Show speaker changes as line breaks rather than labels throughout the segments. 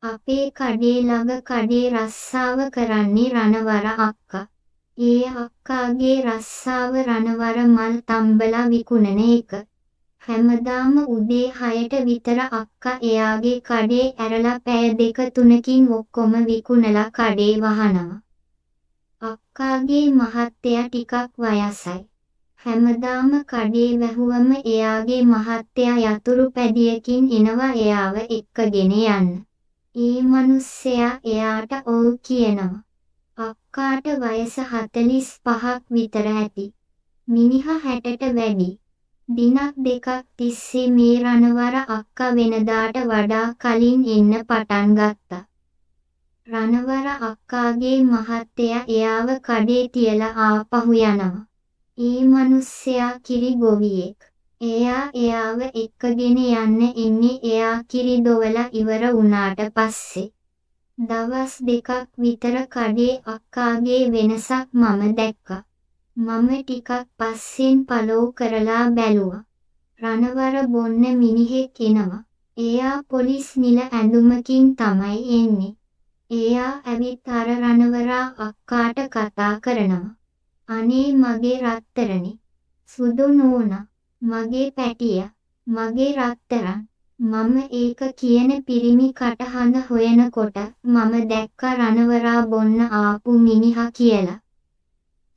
අපේ කඩේ ළඟ කඩේ රස්සාව කරන්නේ රණවර අක්කා. ඒ අක්කාගේ රස්සාව රණවර මල් තම්බලා විකුණන එක. හැමදාම උදේ 6ට විතර අක්කා එයාගේ කඩේ ඇරලා පැය 2-3කින් ඔක්කොම විකුණලා කඩේ වහනවා. අක්කාගේ මහත්තයා ටිකක් වයසයි. හැමදාම කඩේ වැහුවම එයාගේ මහත්තයා යතුරු පැදියකින් එනවා එයාව එක්කගෙන යන්න. ඒ මිනිස්සයා එයාට ඔව් කියනවා. අක්කාට වයස 45ක් විතර ඇති. මිනිහා 60ට වැඩි. දිනක් දෙකක් තිස්සේ මේ රණවර අක්කා වෙනදාට වඩා කලින් එන්න පටන් ගත්තා. රණවර අක්කාගේ මහත්තයා එයාව කඩේ තියලා ආපහු යනවා. ඒ මිනිස්සයා කිරි ගොවියෙක්. එයා එයාව එක්කගෙන යන්න එන්නේ එයා කිරි දොවලා ඉවර වුණාට පස්සේ. දවස් දෙකක් විතර කඩේ අක්කාගේ වෙනසක් මම දැක්කා. මම ටිකක් පස්සෙන් පලෝ කරලා බැලුවා. රණවර බොන්න මිනිහෙක් එනවා. එයා පොලිස් නිල ඇඳුමකින් තමයි එන්නේ. එයා ඇවිත් අර රණවරා අක්කාට කතා කරනවා. අනේ මගේ රත්තරනේ. සුදු නෝනා. මගේ පැටියා. මගේ රත්තරන්. මම ඒක කියන පිරිමි කටහඬ හොයනකොට මම දැක්ක රණවරා බොන්න ආපු මිනිහා කියලා.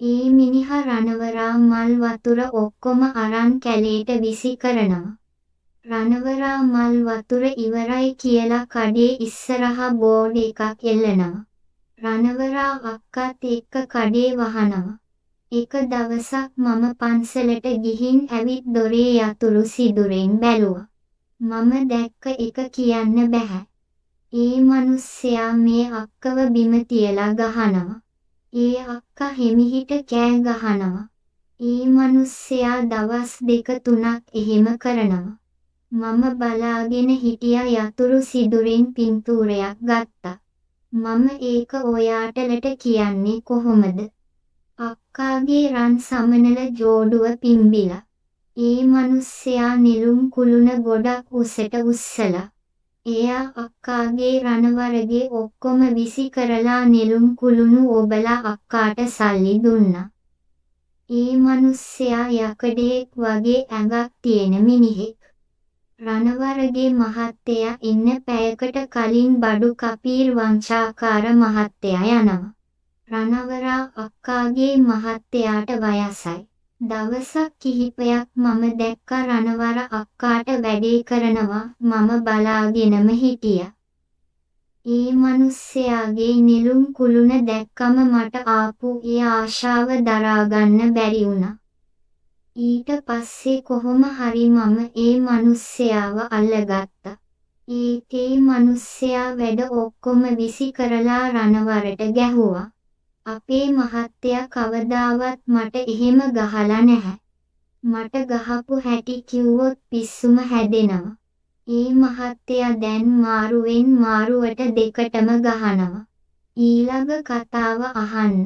ඒ මිනිහා රණවරා මල් වතුර ඔක්කොම අරන් කැලේට විසි කරනවා. රණවරා මල් වතුර ඉවරයි කියලා කඩේ ඉස්සරහා බෝඩ් එකක් එල්ලනවා. රණවරා අක්කාත් එක්ක කඩේ වහනවා. එක දවසක් මම පන්සලට ගිහින් ඇවිත් දොරේ යතුරු සිදුරෙන් බැලුවා. මම දැක්ක එක කියන්න බැහැ. ඒ මිනිස්සයා මේ අක්කව බිම තියලා ගහනවා. ඒ අක්කා හිමිහිට කෑ ගහනවා. ඒ මිනිස්සයා දවස් 2-3ක් එහෙම කරනවා. මම බලාගෙන හිටියා යතුරු සිදුරෙන් පින්තූරයක් ගත්තා. මම ඒක ඔයාටලට කියන්නේ කොහොමද? අක්කාගේ රන් සමනල ජෝඩුව පිම්බිලා. ඒ මිනිස්සයා නිලුම් කුළුණ ගොඩක් උසට උස්සලා. එයා අක්කාගේ රණවරගේ ඔක්කොම විසි කරලා නිලුම් කුළුණු ඔබලා අක්කාට සල්ලි දුන්නා. ඒ මිනිස්සයා යකඩේක් වගේ ඇඟක් තියෙන මිනිහෙක්. රණවරගේ මහත්තයා ඉන්න පැයකට කලින් බඩු කපීර් වංචාකාර මහත්තයා යනවා. රණවරා අක්කාගේ මහත්තයාට වයසයි. දවසක් කිහිපයක් මම දැක්ක රණවර අක්කාට වැඩේ කරනවා මම බලාගෙනම හිටියා. ඒ මිනිස්සයාගේ නිලුම් කුළුණ දැක්කම මට ආපු ඒ ආශාව දරාගන්න බැරි වුණා. ඊට පස්සේ කොහොම හරි මම ඒ මිනිස්සයාව අල්ලගත්තා. ඒ මිනිස්සයා වැඩ ඔක්කොම විසි කරලා රණවරට ගැහුවා. අපේ මහත්තයා කවදාවත් මට එහෙම ගහලා නැහැ. මට ගහපු හැටි කිව්වොත් පිස්සුම හැදෙනවා. ඒ මහත්තයා දැන් මාරුවෙන් මාරුවට දෙකටම ගහනවා. ඊළඟ කතාව අහන්න.